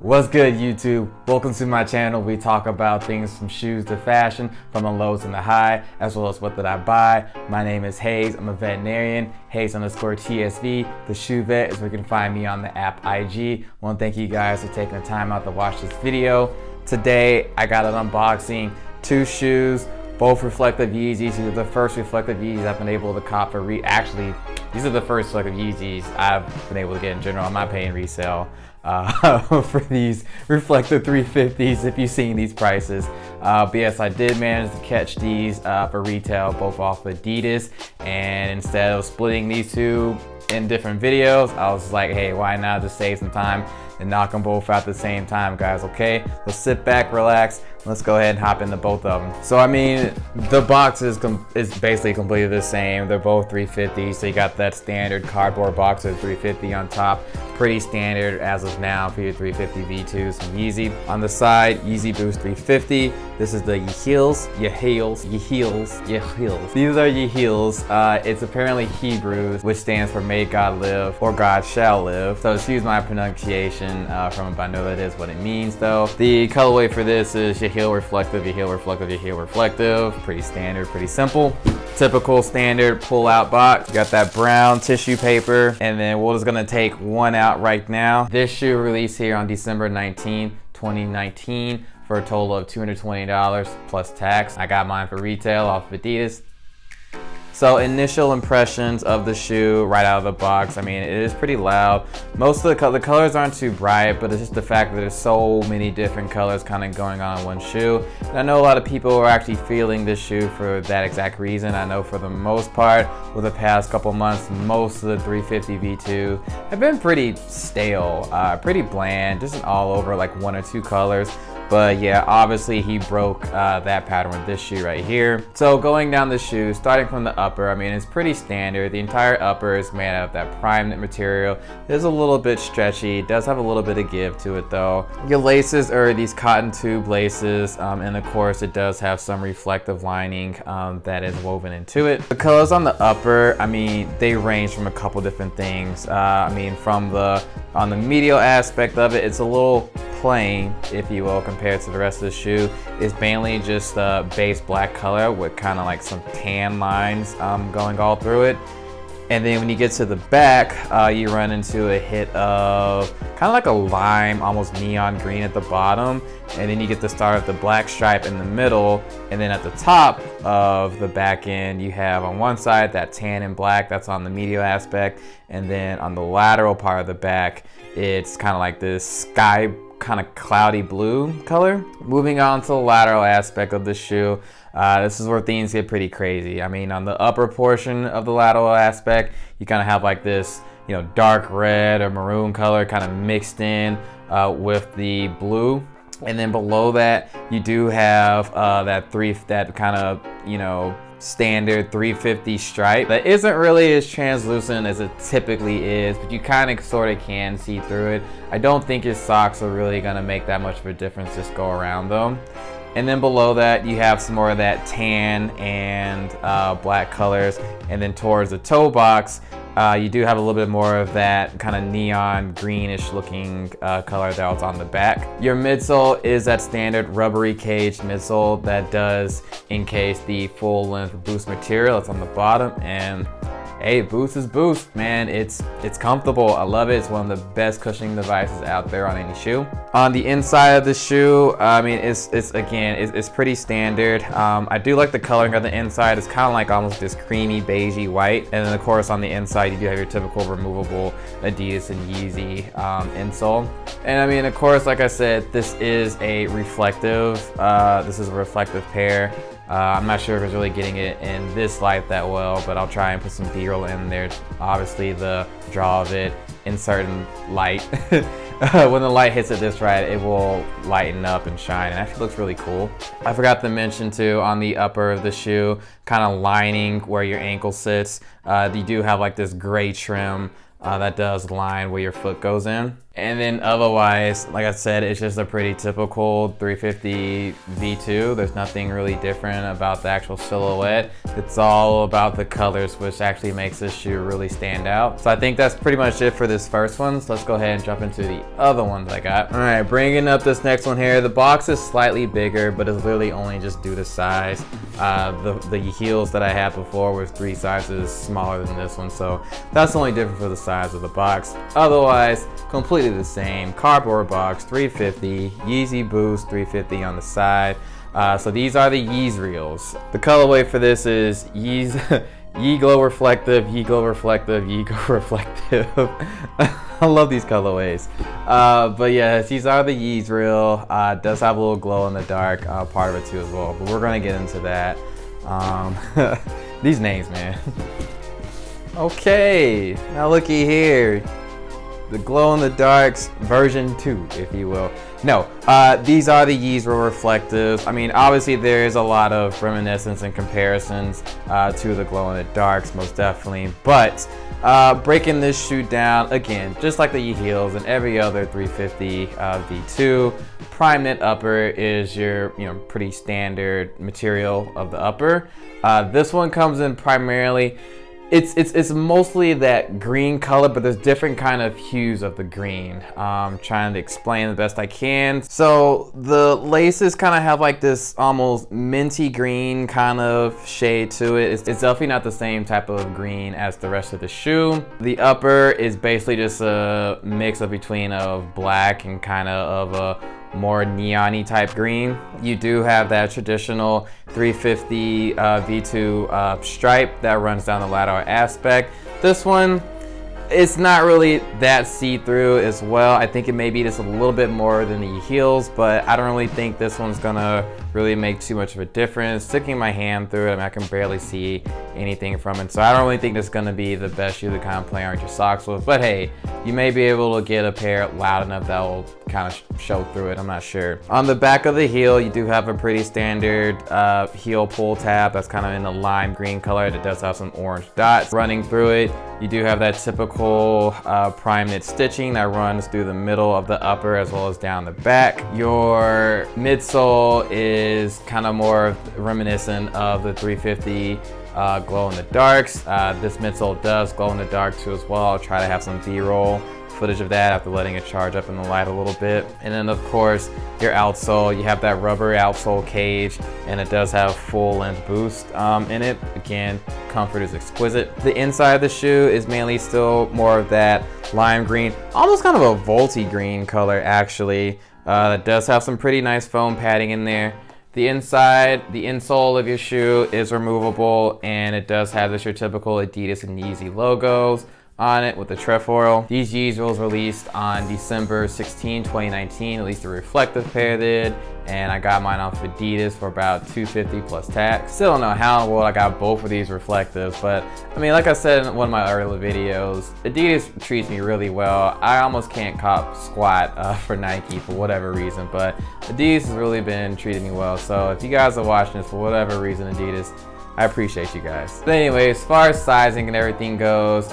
What's good, YouTube? Welcome to my channel. We talk about things from shoes to fashion, from the lows and the high, as well as what did I buy. My name is Hayes. I'm a veterinarian. Hayes_TSV. The Shoe Vet is where you can find me on the app IG. I want to thank you guys for taking the time out to watch this video. Today, I got an unboxing, two shoes, both reflective Yeezys. These are the first reflective Yeezys I've been able to cop for actually, these are the first reflective Yeezys I've been able to get in general. I'm not paying resale for these reflective 350s if you've seen these prices. But yes, I did manage to catch these for retail, both off Adidas, and instead of splitting these two in different videos, I was like, hey, why not just save some time and knock them both out at the same time, guys? Okay, let's sit back, relax, let's go ahead and hop into both of them. So I mean, the box is basically completely the same. They're both 350, so you got that standard cardboard box of 350 on top. Pretty standard as of now for your 350 V2s from Yeezy. On the side, Yeezy Boost 350. This is the Yecheils. These are Yecheils. It's apparently Hebrew, which stands for May God Live or God Shall Live. So excuse my pronunciation from it, but I know that is what it means though. The colorway for this is Yecheil Reflective, Yecheil Reflective, Yecheil Reflective. Pretty standard, pretty simple. Typical standard pull-out box. You got that brown tissue paper, and then we're just gonna take one out right now. This shoe released here on December 19, 2019 for a total of $220 plus tax. I got mine for retail off of Adidas. So initial impressions of the shoe right out of the box, I mean, it is pretty loud. Most of the colors aren't too bright, but it's just the fact that there's so many different colors kind of going on in one shoe. And I know a lot of people are actually feeling this shoe for that exact reason. I know for the most part, over the past couple months, most of the 350 V2 have been pretty stale, pretty bland, just all over like one or two colors. But yeah, obviously he broke that pattern with this shoe right here. So going down the shoe, starting from the upper, I mean, it's pretty standard. The entire upper is made out of that prime knit material. It's a little bit stretchy. It does have a little bit of give to it though. Your laces are these cotton tube laces, and of course it does have some reflective lining that is woven into it. The colors on the upper, I mean, they range from a couple different things. I mean, on the medial aspect of it, it's a little plain, if you will, compared to the rest of the shoe. It's mainly just a base black color with kind of like some tan lines going all through it. And then when you get to the back, you run into a hit of kind of like a lime, almost neon green at the bottom. And then you get the start of the black stripe in the middle. And then at the top of the back end, you have on one side that tan and black, that's on the medial aspect. And then on the lateral part of the back, it's kind of like this sky kind of cloudy blue color. Moving on to the lateral aspect of the shoe, this is where things get pretty crazy. I mean, on the upper portion of the lateral aspect, you kind of have like this, you know, dark red or maroon color kind of mixed in with the blue. And then below that, you do have that kind of, you know, standard 350 stripe that isn't really as translucent as it typically is, but you kind of sort of can see through it. I don't think your socks are really going to make that much of a difference, just go around them. And then below that, you have some more of that tan and black colors. And then towards the toe box, you do have a little bit more of that kind of neon greenish looking color that's on the back. Your midsole is that standard rubbery caged midsole that does encase the full length Boost material that's on the bottom. And hey, Boost is Boost, man. It's comfortable. I love it. It's one of the best cushioning devices out there on any shoe. On the inside of the shoe, I mean, it's pretty standard. I do like the coloring on the inside. It's kind of like almost this creamy beigey white. And then of course on the inside, you do have your typical removable Adidas and Yeezy insole. And I mean, of course, like I said, this is a reflective pair. I'm not sure if it's really getting it in this light that well, but I'll try and put some B-roll in there. Obviously the draw of it in certain light. When the light hits it this right, it will lighten up and shine. It actually looks really cool. I forgot to mention too, on the upper of the shoe, kind of lining where your ankle sits, you do have like this gray trim that does line where your foot goes in. And then otherwise, like I said, it's just a pretty typical 350 V2. There's nothing really different about the actual silhouette. It's all about the colors, which actually makes this shoe really stand out. So I think that's pretty much it for this first one. So let's go ahead and jump into the other ones I got. All right, bringing up this next one here. The box is slightly bigger, but it's literally only just due to size. The heels that I had before was 3 sizes smaller than this one. So that's only different for the size of the box. Otherwise, completely the same. Cardboard box, 350, Yeezy Boost, 350 on the side. So these are the Yeezreels. The colorway for this is Ye Glow Reflective, Ye Glow Reflective, Ye Glow Reflective. I love these colorways. But yes, these are the Yeezreel. It does have a little glow in the dark part of it too as well. But we're gonna get into that. These names, man. Okay, now looky here. The glow in the darks version 2, if you will. No, these are the Yeezreel Reflectives. I mean, obviously there is a lot of reminiscence and comparisons to the glow in the darks, most definitely. But breaking this shoe down, again, just like the Yecheils and every other 350 V2, prime knit upper is your pretty standard material of the upper. This one comes in primarily, it's mostly that green color, but there's different kind of hues of the green. Trying to explain the best I can. So the laces kind of have like this almost minty green kind of shade to it. It's definitely not the same type of green as the rest of the shoe. The upper is basically just a mix of between black and kind of a more neon-y type green. You do have that traditional 350 V2 stripe that runs down the lateral aspect. This one, it's not really that see-through as well. I think it may be just a little bit more than the Yecheils, but I don't really think this one's gonna really make too much of a difference. Sticking my hand through it, I mean, I can barely see anything from it, so I don't really think this is gonna be the best shoe to kind of play around your socks with. But hey, you may be able to get a pair loud enough that will kind of show through it. I'm not sure. On the back of the heel, you do have a pretty standard heel pull tab that's kind of in the lime green color. It does have some orange dots running through it. You do have that typical prime knit stitching that runs through the middle of the upper as well as down the back. Your midsole is kind of more reminiscent of the 350 glow in the darks. This midsole does glow in the dark too as well. I'll try to have some B-roll footage of that after letting it charge up in the light a little bit. And then of course your outsole, you have that rubber outsole cage, and it does have full length boost in it. Again, comfort is exquisite. The inside of the shoe is mainly still more of that lime green, almost kind of a volty green color actually. It does have some pretty nice foam padding in there. The inside, the insole of your shoe is removable, and it does have your typical Adidas and Yeezy logos on it with the trefoil. These Yeezreels released on December 16, 2019, at least the reflective pair did, and I got mine off Adidas for about $250 plus tax. Still don't know how in the world I got both of these reflectives, but I mean, like I said in one of my earlier videos, Adidas treats me really well. I almost can't cop squat for Nike for whatever reason, but Adidas has really been treating me well. So if you guys are watching this for whatever reason, Adidas, I appreciate you guys. But anyway, as far as sizing and everything goes,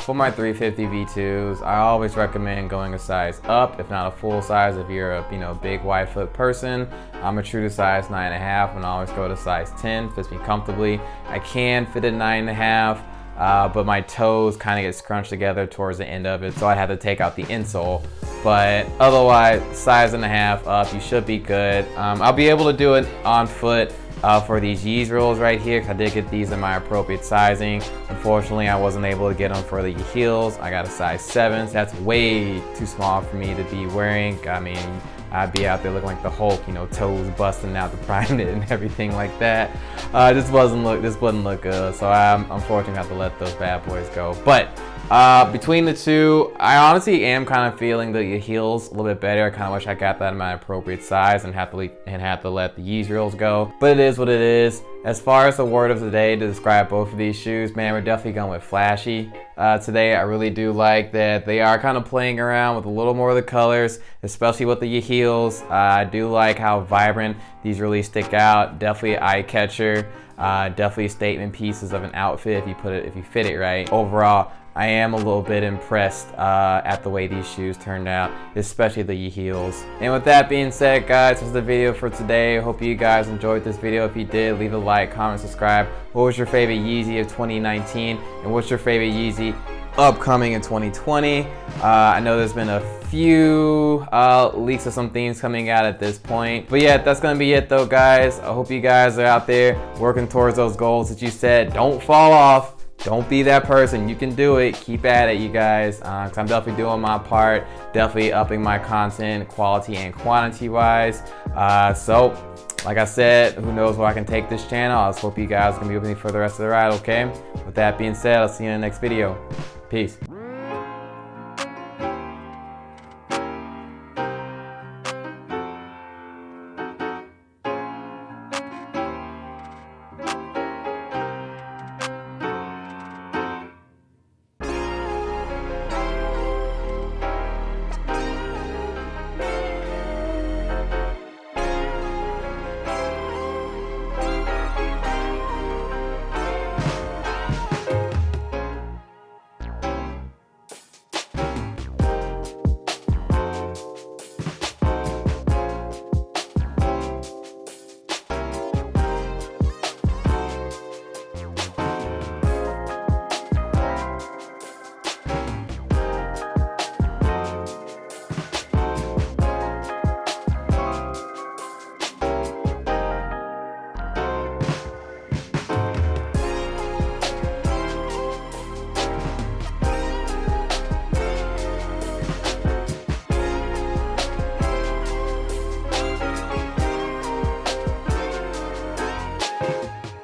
for my 350 V2s, I always recommend going a size up, if not a full size. If you're a big wide foot person, I'm a true to size 9.5 and I always go to size 10. Fits me comfortably. I can fit at 9.5, but my toes kind of get scrunched together towards the end of it, so I had to take out the insole. But otherwise, size and a half up, you should be good. I'll be able to do it on foot for these Yeezreels right here, because I did get these in my appropriate sizing. Unfortunately, I wasn't able to get them for the Yecheils. I got a size 7, so that's way too small for me to be wearing. I mean, I'd be out there looking like the Hulk, toes busting out the prime knit and everything like that. This wouldn't look good, so I'm unfortunately have to let those bad boys go. But between the two, I honestly am kind of feeling the Yecheils a little bit better. I kind of wish I got that in my appropriate size and had to let the Yeezreels go. But it is what it is. As far as the word of the day to describe both of these shoes, man, we're definitely going with flashy today. I really do like that they are kind of playing around with a little more of the colors, especially with the Yecheils. I do like how vibrant these really stick out. Definitely an eye catcher. Definitely statement pieces of an outfit if you fit it right. Overall, I am a little bit impressed at the way these shoes turned out, especially the Yecheils. And with that being said, guys, this is the video for today. I hope you guys enjoyed this video. If you did, leave a like, comment, subscribe. What was your favorite Yeezy of 2019? And what's your favorite Yeezy upcoming in 2020? I know there's been a few leaks of some things coming out at this point, but yeah, that's gonna be it though, guys. I hope you guys are out there working towards those goals that you said. Don't fall off. Don't be that person. You can do it. Keep at it, you guys, because I'm definitely doing my part, definitely upping my content quality and quantity wise. So like I said, who knows where I can take this channel. I just hope you guys are gonna be with me for the rest of the ride. Okay, with that being said, I'll see you in the next video. Peace.